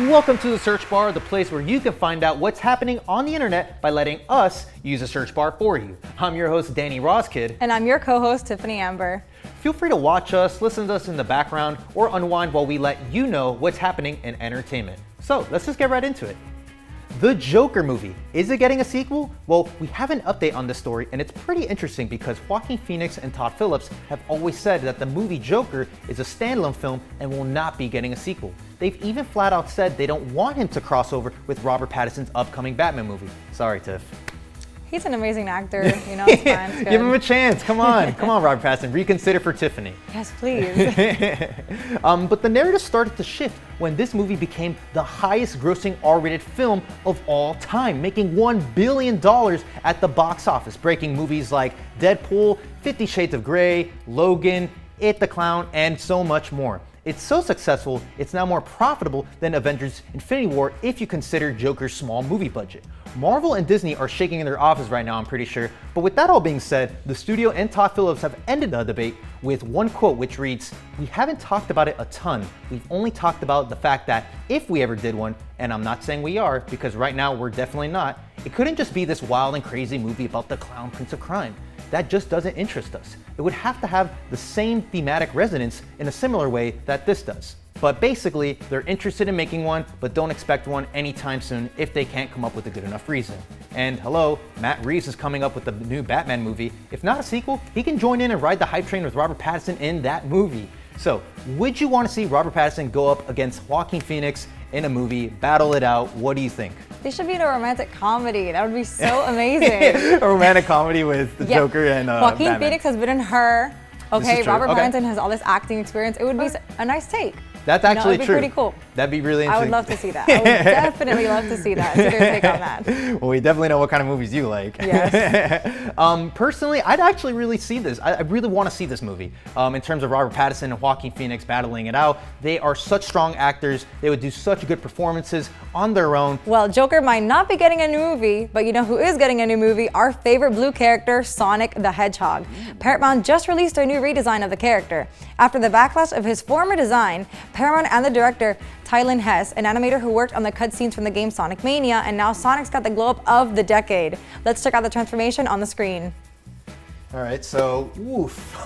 Welcome to the search bar, the place where you can find out what's happening on the internet by letting us use the search bar for you. I'm your host, Danny Roskid. And I'm your co-host, Tiffany Amber. Feel free to watch us, listen to us in the background, or unwind while we let you know what's happening in entertainment. So let's just get right into it. The Joker movie, is it getting a sequel? Well, we have an update on this story, and it's pretty interesting because Joaquin Phoenix and Todd Phillips have always said that the movie Joker is a standalone film and will not be getting a sequel. They've even flat out said they don't want him to cross over with Robert Pattinson's upcoming Batman movie. Sorry, Tiff. He's an amazing actor, you know, it's fine, it's good. Give him a chance, come on, Robert Pattinson, reconsider for Tiffany. Yes, please. But the narrative started to shift when this movie became the highest grossing R-rated film of all time, making $1 billion at the box office, breaking movies like Deadpool, 50 Shades of Grey, Logan, It the Clown, and so much more. It's so successful, it's now more profitable than Avengers Infinity War if you consider Joker's small movie budget. Marvel and Disney are shaking in their office right now, I'm pretty sure, but with that all being said, the studio and Todd Phillips have ended the debate with one quote which reads, "We haven't talked about it a ton, we've only talked about the fact that if we ever did one, and I'm not saying we are, because right now we're definitely not, it couldn't just be this wild and crazy movie about the clown prince of crime. That just doesn't interest us. It would have to have the same thematic resonance in a similar way that this does." But basically, they're interested in making one, but don't expect one anytime soon if they can't come up with a good enough reason. And hello, Matt Reeves is coming up with the new Batman movie. If not a sequel, he can join in and ride the hype train with Robert Pattinson in that movie. So, would you want to see Robert Pattinson go up against Joaquin Phoenix in a movie, battle it out? What do you think? They should be in a romantic comedy. That would be so amazing. A romantic comedy with the Joker and Joaquin Batman. Phoenix has been in Her. Okay, Robert Okay. Pattinson has all this acting experience. It would be a nice take. That's actually it'd be true. Pretty cool. That'd be really interesting. I would love to see that. I would definitely love to see that. It's a good take on that. Well, we definitely know what kind of movies you like. Yes. Personally, I'd actually really see this. I really want to see this movie. In terms of Robert Pattinson and Joaquin Phoenix battling it out, they are such strong actors. They would do such good performances on their own. Well, Joker might not be getting a new movie, but you know who is getting a new movie? Our favorite blue character, Sonic the Hedgehog. Paramount just released a new redesign of the character. After the backlash of his former design, Paramount and the director, Tylen Hess, an animator who worked on the cutscenes from the game Sonic Mania, and now Sonic's got the glow up of the decade. Let's check out the transformation on the screen. All right, so,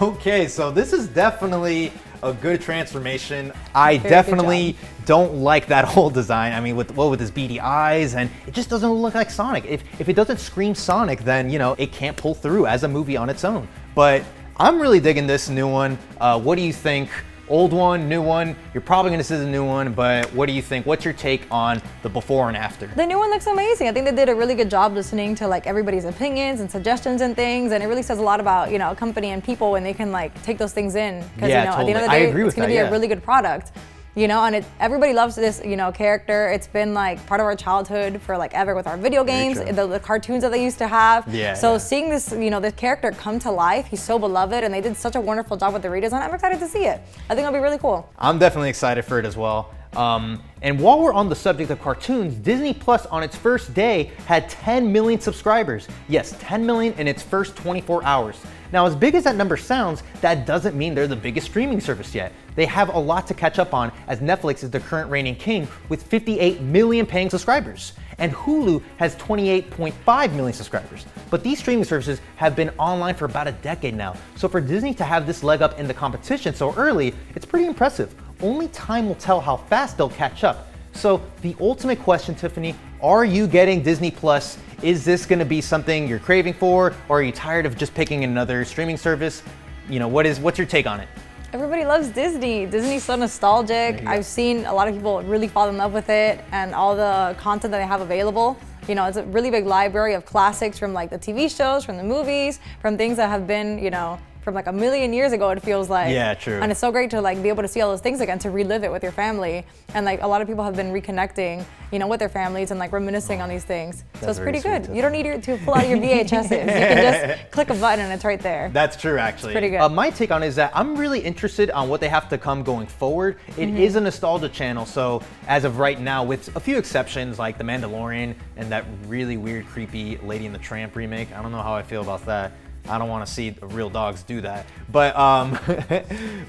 okay, so this is definitely a good transformation. I definitely don't like that whole design. I mean, with his beady eyes, and it just doesn't look like Sonic. If it doesn't scream Sonic, then, you know, it can't pull through as a movie on its own. But I'm really digging this new one. What do you think? Old one, new one? You're probably gonna see the new one, but what do you think? What's your take on the before and after? The new one looks amazing. I think they did a really good job listening to like everybody's opinions and suggestions and things, and it really says a lot about, you know, a company and people when they can like take those things in. Because Yeah, you know, totally. at the end of the I day, agree with it's gonna that, be yeah. a really good product. You know, and everybody loves this, you know, character. It's been like part of our childhood for like ever with our video games, the cartoons that they used to have. Yeah, so yeah. seeing this, you know, this character come to life, he's so beloved, and they did such a wonderful job with the redesign. I'm excited to see it. I think it'll be really cool. I'm definitely excited for it as well. And while we're on the subject of cartoons, Disney Plus on its first day had 10 million subscribers. Yes, 10 million in its first 24 hours. Now, as big as that number sounds, that doesn't mean they're the biggest streaming service yet. They have a lot to catch up on, as Netflix is the current reigning king with 58 million paying subscribers. And Hulu has 28.5 million subscribers. But these streaming services have been online for about a decade now. So for Disney to have this leg up in the competition so early, it's pretty impressive. Only time will tell how fast they'll catch up. So the ultimate question, Tiffany, are you getting Disney Plus? Is this gonna be something you're craving for, or are you tired of just picking another streaming service? You know, what's your take on it? Everybody loves Disney. Disney's so nostalgic. I've seen a lot of people really fall in love with it and all the content that they have available. You know, it's a really big library of classics from like the TV shows, from the movies, from things that have been, you know, from like a million years ago, it feels like. Yeah, true. And it's so great to like be able to see all those things again, to relive it with your family. And like a lot of people have been reconnecting, you know, with their families and like reminiscing on these things. So it's pretty good. You don't need to pull out your VHSs. You can just click a button and it's right there. That's true, actually. It's pretty good. My take on it is that I'm really interested on what they have to come going forward. It is a nostalgia channel, so as of right now, with a few exceptions like The Mandalorian and that really weird, creepy Lady and the Tramp remake, I don't know how I feel about that. I don't want to see real dogs do that. But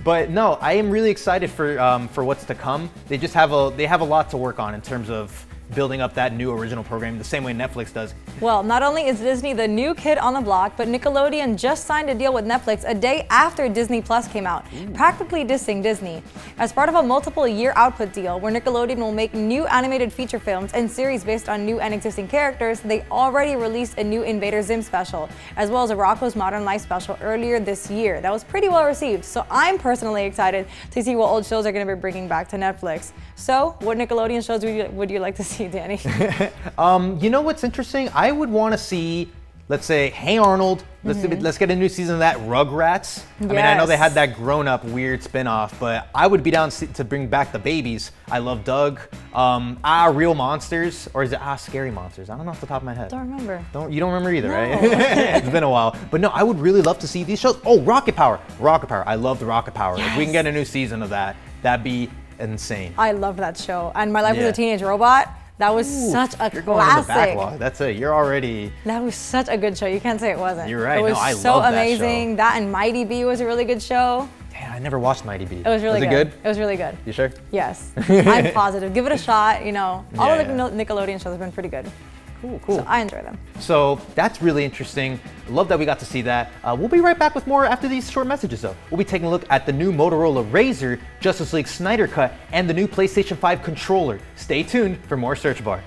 but no, I am really excited for what's to come. They just have a lot to work on in terms of building up that new original program the same way Netflix does. Well, not only is Disney the new kid on the block, but Nickelodeon just signed a deal with Netflix a day after Disney Plus came out, practically dissing Disney. As part of a multiple-year output deal where Nickelodeon will make new animated feature films and series based on new and existing characters, they already released a new Invader Zim special, as well as a Rocko's Modern Life special earlier this year. That was pretty well received, so I'm personally excited to see what old shows are going to be bringing back to Netflix. So, what Nickelodeon shows would you like to see, Danny? You know what's interesting? I would want to see, let's say, Hey Arnold. Let's get a new season of that. Rugrats. I mean, I know they had that grown-up weird spin-off, but I would be down to bring back the babies. I love Doug. Real Monsters, or is it Scary Monsters? I don't know off the top of my head. Don't remember. You don't remember either, right? It's been a while. But no, I would really love to see these shows. Oh, Rocket Power. Rocket Power. I love the Rocket Power. Yes. If we can get a new season of that, that'd be insane. I love that show. And My Life as a Teenage Robot. That was such a you're going in the classic. backlog. That's it. You're already. That was such a good show. You can't say it wasn't. You're right. It was I so love amazing. that show. That and Mighty B was a really good show. Damn, I never watched Mighty B. It was really good. Was it good? It was really good. You sure? Yes. I'm positive. Give it a shot. You know, all of the Yeah. Nickelodeon shows have been pretty good. Cool. So I enjoy them. So that's really interesting. Love that we got to see that. We'll be right back with more after these short messages though. We'll be taking a look at the new Motorola Razr, Justice League Snyder Cut, and the new PlayStation 5 Controller. Stay tuned for more Search Bar.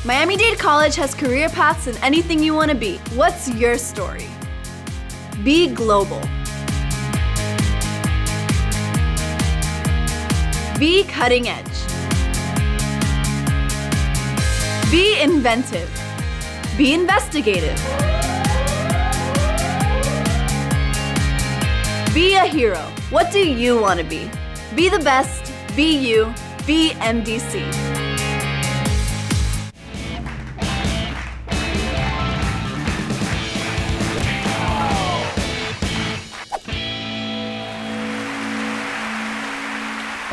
Miami-Dade College has career paths in anything you want to be. What's your story? Be global. Be cutting edge. Be inventive. Be investigative. Be a hero. What do you want to be? Be the best. Be you. Be MDC.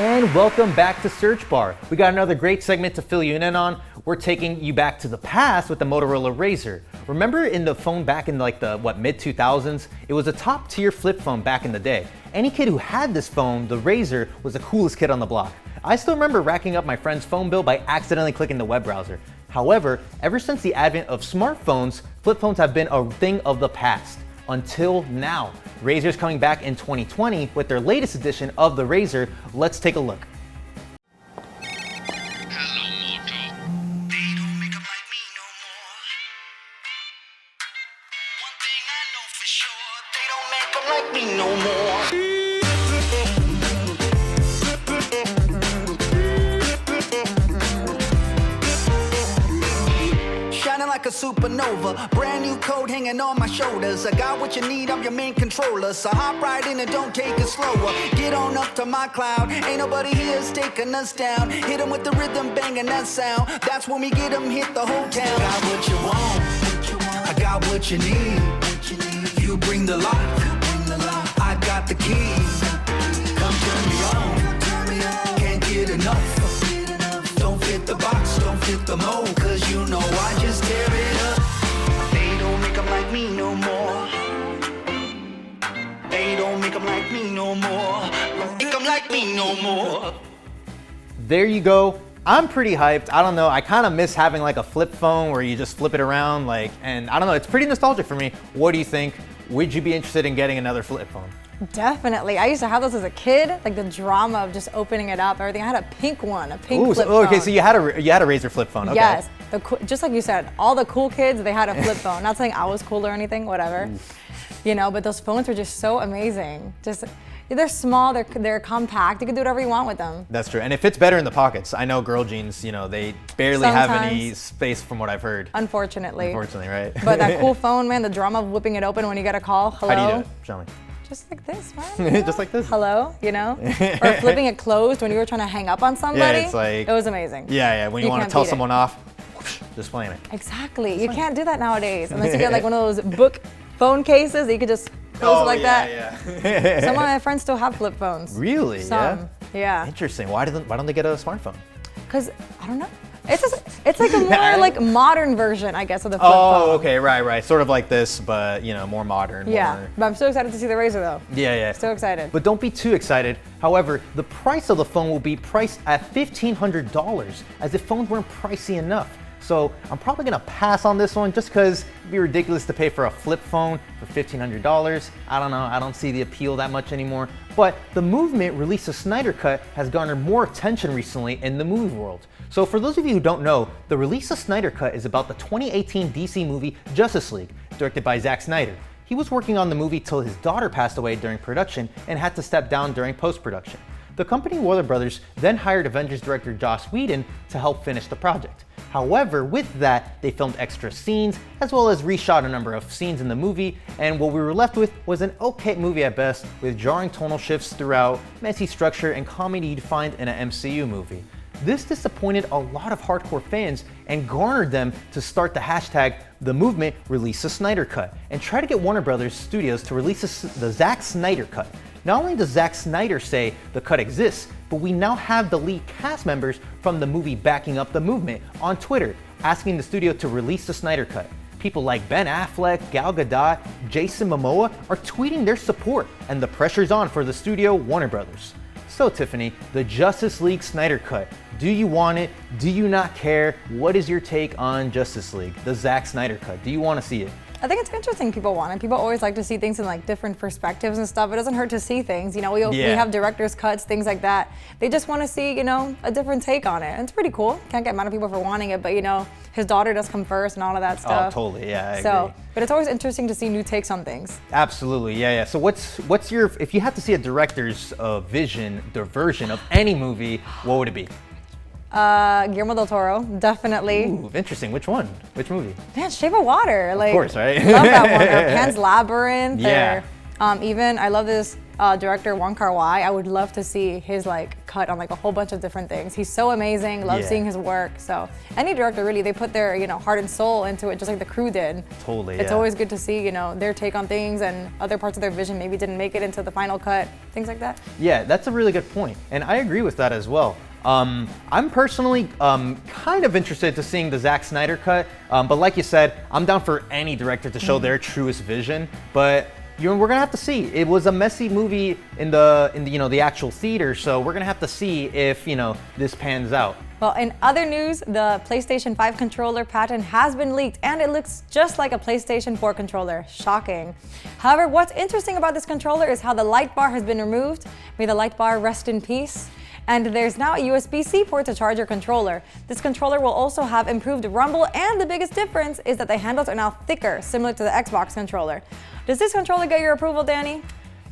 And welcome back to Search Bar. We got another great segment to fill you in on. We're taking you back to the past with the Motorola Razr. Remember in the phone back in like the mid 2000s? It was a top tier flip phone back in the day. Any kid who had this phone, the Razr, was the coolest kid on the block. I still remember racking up my friend's phone bill by accidentally clicking the web browser. However, ever since the advent of smartphones, flip phones have been a thing of the past. Until now. Razr's coming back in 2020 with their latest edition of the Razr. Let's take a look. Hello, Moto. They don't make 'em like me no more. One thing I know for sure, they don't make 'em like me no more. Shining like a supernova, brand new code hanging on my shoulders. I got what you need, I'm your main controller. So hop right in and don't take it slower. Get on up to my cloud, ain't nobody here's taking us down. Hit 'em with the rhythm, banging that sound. That's when we get 'em, hit the whole town. I got what you want, I got what you need. You bring the light, I got the keys. Come turn me on, can't get enough. Don't fit the box, don't fit the mold, cause you know I just tear it up. They don't make 'em like me no more. They don't make 'em like me no more. Make 'em like me no more. There you go. I'm pretty hyped. I don't know. I kind of miss having like a flip phone where you just flip it around, and I don't know. It's pretty nostalgic for me. What do you think? Would you be interested in getting another flip phone? Definitely. I used to have those as a kid, like the drama of just opening it up, everything. I had a pink one, a pink Ooh, flip so, okay, phone. so you had a Razr flip phone. Okay. Yes. Just like you said, all the cool kids, they had a flip phone. Not saying I was cool or anything, whatever. You know, but those phones were just so amazing. Just, they're small, they're compact. You can do whatever you want with them. That's true, and it fits better in the pockets. I know girl jeans, you know, they barely have any Sometimes. space from what I've heard. Unfortunately. Unfortunately, right? But that cool phone, man, the drama of whipping it open when you get a call. Hello. How do you do it? Show me. Just like this, man. You know? Just like this. Hello, you know? Or flipping it closed when you were trying to hang up on somebody. it's like- It was amazing. Yeah, when you want to can't tell beat it. someone off, whoosh, just playing it. Exactly. You can't do that nowadays unless you get like one of those book phone cases that you could just close it like that. Yeah. Some of my friends still have flip phones. Really? Some. Yeah. Interesting. Why don't they get a smartphone? Because, I don't know. It's like a more like modern version, I guess, of the flip phone. Oh, okay, right. Sort of like this, but more modern. Yeah, more... but I'm so excited to see the Razr though. Yeah. So excited. But don't be too excited. However, the price of the phone will be priced at $1,500, as if phones weren't pricey enough. So I'm probably gonna pass on this one just because it'd be ridiculous to pay for a flip phone for $1,500. I don't know, I don't see the appeal that much anymore. But the movement release of Snyder Cut has garnered more attention recently in the movie world. So for those of you who don't know, the release of Snyder Cut is about the 2018 DC movie Justice League, directed by Zack Snyder. He was working on the movie till his daughter passed away during production and had to step down during post-production. The company Warner Brothers then hired Avengers director Joss Whedon to help finish the project. However, with that, they filmed extra scenes, as well as reshot a number of scenes in the movie, and what we were left with was an okay movie at best, with jarring tonal shifts throughout, messy structure, and comedy you'd find in an MCU movie. This disappointed a lot of hardcore fans and garnered them to start the hashtag #TheMovementRelease a Snyder Cut and try to get Warner Brothers Studios to release the Zack Snyder Cut. Not only does Zack Snyder say the cut exists, but we now have the lead cast members from the movie backing up the movement on Twitter, asking the studio to release the Snyder Cut. People like Ben Affleck, Gal Gadot, Jason Momoa are tweeting their support, and the pressure's on for the studio, Warner Brothers. So Tiffany, the Justice League Snyder Cut. Do you want it? Do you not care? What is your take on Justice League, the Zack Snyder Cut? Do you want to see it? I think it's interesting people want it. People always like to see things in like different perspectives and stuff. It doesn't hurt to see things. We have director's cuts, things like that. They just want to see, a different take on it. And it's pretty cool. Can't get mad at people for wanting it, but his daughter does come first and all of that stuff. Oh, totally, yeah, I agree. But it's always interesting to see new takes on things. Absolutely, yeah. So what's your, if you had to see a director's version of any movie, what would it be? Guillermo del Toro, definitely. Ooh, interesting. Which one? Which movie? Man, Shape of Water. Of course, right? Love that one. Or Pan's Labyrinth. Yeah. Or, even I love this director Wong Kar-wai. I would love to see his cut on a whole bunch of different things. He's so amazing. Love seeing his work. So any director really, they put their heart and soul into it, just like the crew did. Totally. It's always good to see their take on things, and other parts of their vision maybe didn't make it into the final cut. Things like that. Yeah, that's a really good point, and I agree with that as well. I'm personally kind of interested to seeing the Zack Snyder cut, but like you said, I'm down for any director to show their truest vision. But we're gonna have to see. It was a messy movie in the actual theater, so we're gonna have to see if this pans out. Well, in other news, the PlayStation 5 controller patent has been leaked, and it looks just like a PlayStation 4 controller. Shocking. However, what's interesting about this controller is how the light bar has been removed. May the light bar rest in peace. And there's now a USB-C port to charge your controller. This controller will also have improved rumble, and the biggest difference is that the handles are now thicker, similar to the Xbox controller. Does this controller get your approval, Danny?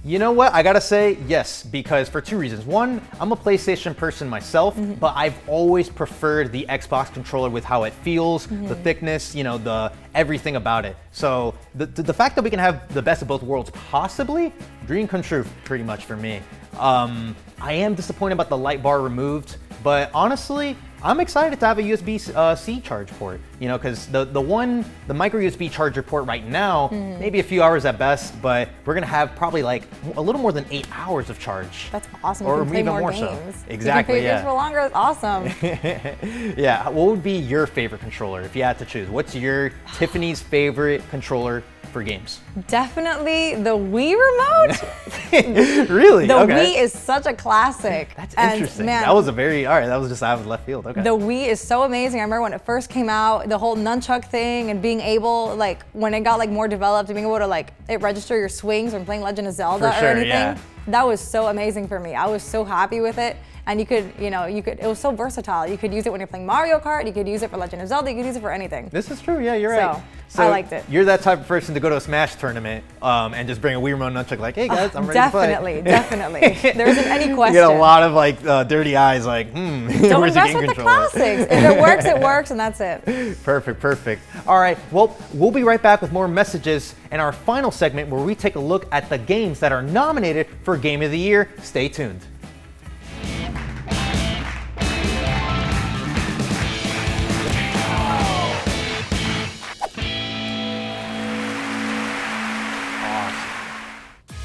You know what? I gotta say yes, because for two reasons. One, I'm a PlayStation person myself, but I've always preferred the Xbox controller with how it feels, the thickness, the everything about it. So the fact that we can have the best of both worlds, possibly, dream come true pretty much for me. I am disappointed about the light bar removed, but honestly, I'm excited to have a USB-C charge port, because the micro USB charger port right now, maybe a few hours at best, but we're gonna have probably a little more than 8 hours of charge. That's awesome. Or you can play even more games. so. Exactly, you can play games for longer. That's awesome. Yeah, what would be your favorite controller if you had to choose? What's your Tiffany's favorite controller for games? Definitely the Wii remote. Really? The okay. Wii is such a classic. That's and interesting. Man, that was that was just out of left field. Okay. The Wii is so amazing. I remember when it first came out, the whole nunchuck thing, and being able, when it got more developed, and being able to it register your swings when playing Legend of Zelda For sure, or anything. yeah. That was so amazing for me. I was so happy with it. And it was so versatile. You could use it when you're playing Mario Kart, you could use it for Legend of Zelda, you could use it for anything. This is true, yeah, you're right. So I liked it. You're that type of person to go to a Smash tournament and just bring a Wii remote nunchuck hey guys, I'm ready to play. Definitely. There isn't any question. You get a lot of dirty eyes Don't where's the mess game with the controller? classics. If it works, and that's it. Perfect. All right, well, we'll be right back with more messages and our final segment where we take a look at the games that are nominated for Game of the Year. Stay tuned.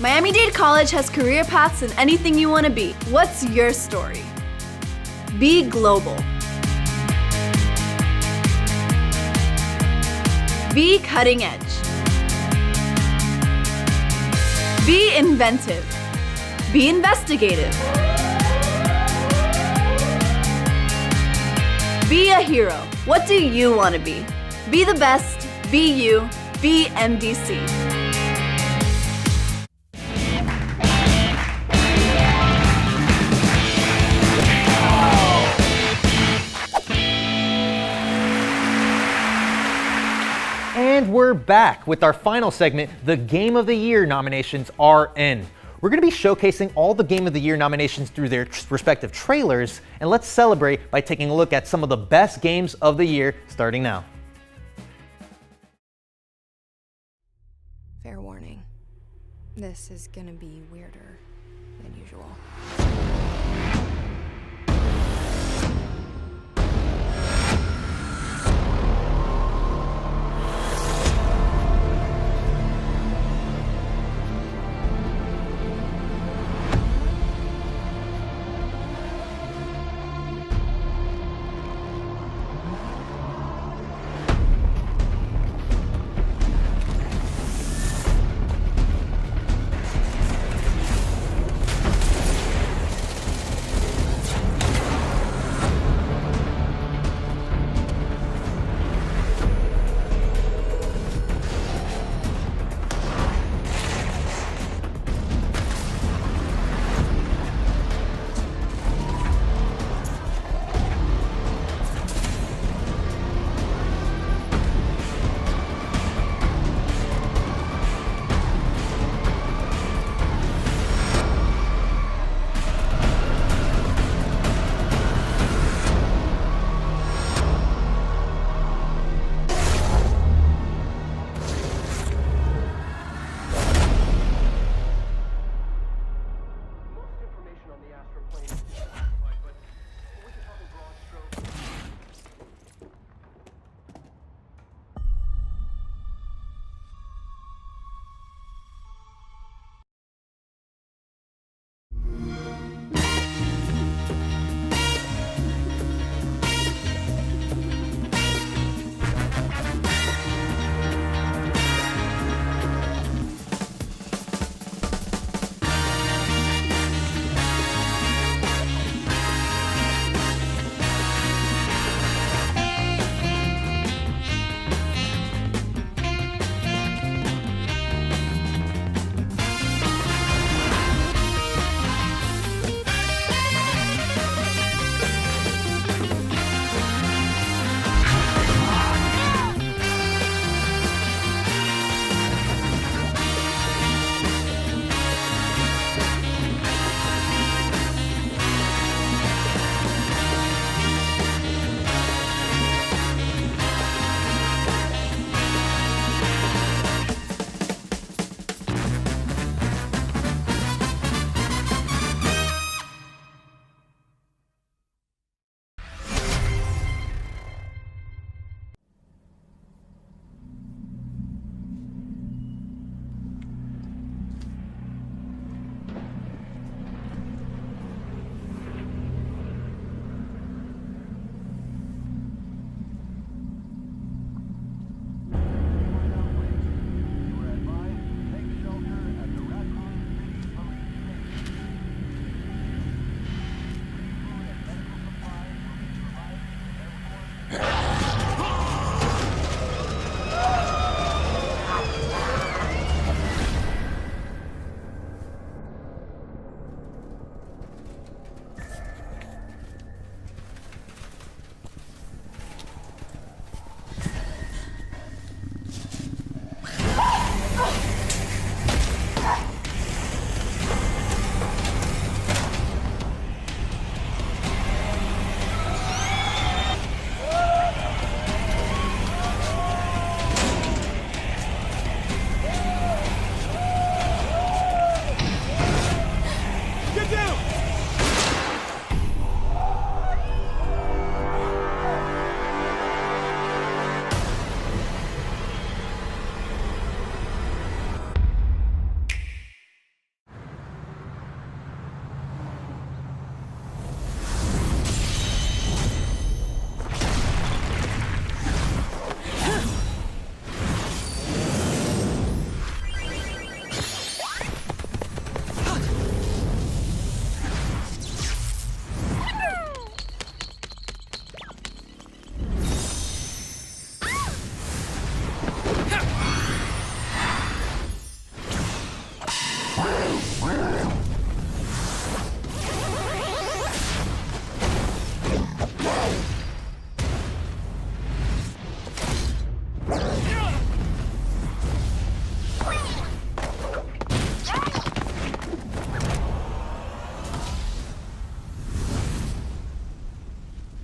Miami-Dade College has career paths in anything you want to be. What's your story? Be global. Be cutting edge. Be inventive. Be investigative. Be a hero. What do you want to be? Be the best. Be you. Be MDC. And we're back with our final segment. The Game of the Year nominations are in. We're going to be showcasing all the Game of the Year nominations through their respective trailers, and let's celebrate by taking a look at some of the best games of the year, starting now. Fair warning, this is gonna be weirder than usual.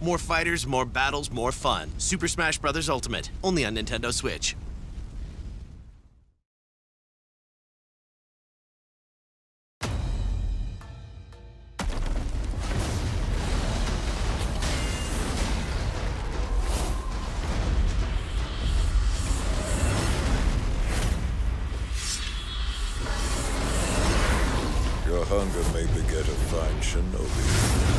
More fighters, more battles, more fun. Super Smash Bros. Ultimate, only on Nintendo Switch. Your hunger may beget a fine shinobi.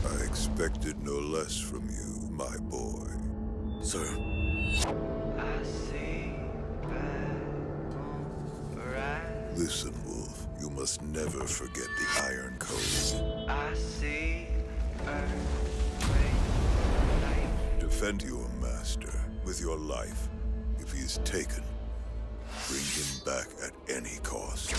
I expected no less from you, my boy. Sir. Listen, Wolf. You must never forget the Iron Code. Defend your master with your life. If he is taken, bring him back at any cost.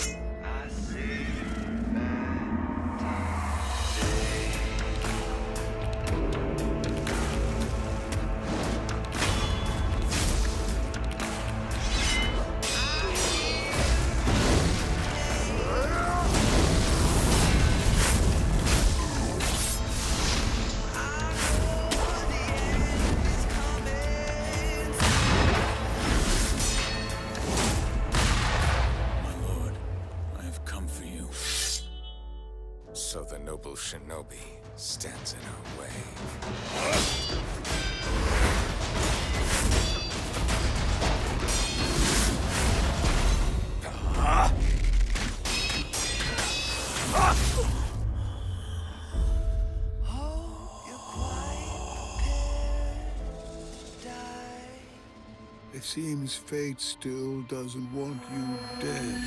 So the noble shinobi stands in our way. It seems fate still doesn't want you dead.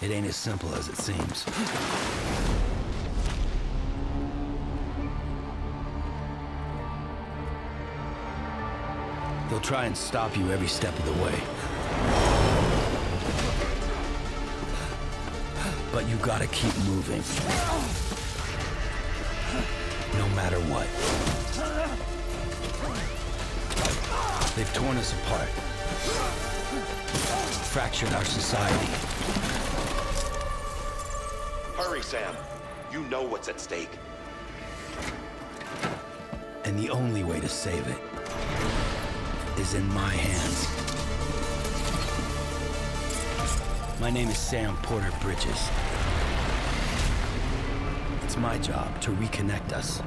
It ain't as simple as it seems. They'll try and stop you every step of the way. But you gotta keep moving. No matter what. They've torn us apart. Fractured our society. Hurry, Sam. You know what's at stake. And the only way to save it is in my hands. My name is Sam Porter Bridges. It's my job to reconnect us.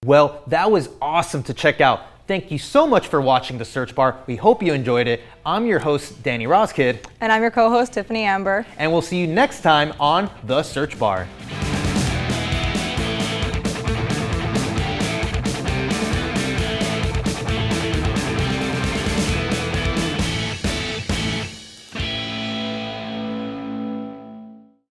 Well, that was awesome to check out. Thank you so much for watching The Search Bar. We hope you enjoyed it. I'm your host, Danny Roskid. And I'm your co-host, Tiffany Amber. And we'll see you next time on The Search Bar.